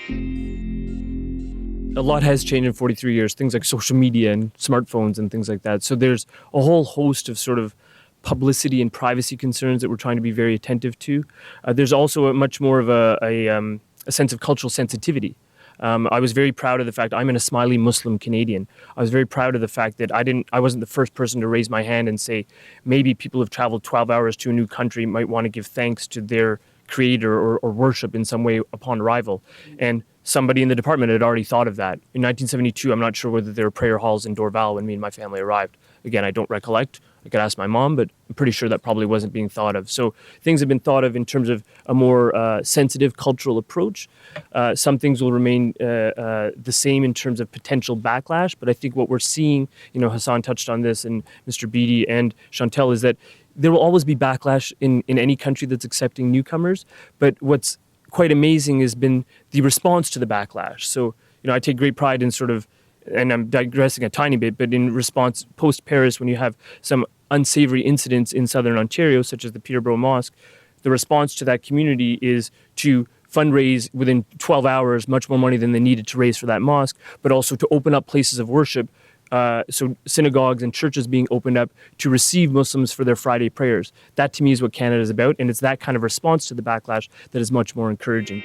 A lot has changed in 43 years, things like social media and smartphones and things like that. So there's a whole host of sort of publicity and privacy concerns that we're trying to be very attentive to. There's also a much more of a sense of cultural sensitivity. I was very proud of the fact I'm a Ismaili Muslim Canadian. I was very proud of the fact that I wasn't the first person to raise my hand and say maybe people who've traveled 12 hours to a new country might want to give thanks to their creator or worship in some way upon arrival. And somebody in the department had already thought of that. In 1972, I'm not sure whether there were prayer halls in Dorval when me and my family arrived. Again, I don't recollect. I could ask my mom, but I'm pretty sure that probably wasn't being thought of. So things have been thought of in terms of a more sensitive cultural approach. Some things will remain the same in terms of potential backlash, but I think what we're seeing, Hassan touched on this, and Mr. Beatty and Chantel, is that there will always be backlash in any country that's accepting newcomers. But what's quite amazing has been the response to the backlash. So, I take great pride in sort of, and I'm digressing a tiny bit, but in response post-Paris, when you have some unsavory incidents in southern Ontario, such as the Peterborough Mosque, the response to that community is to fundraise within 12 hours much more money than they needed to raise for that mosque, but also to open up places of worship, so synagogues and churches being opened up to receive Muslims for their Friday prayers. That to me is what Canada is about, and it's that kind of response to the backlash that is much more encouraging.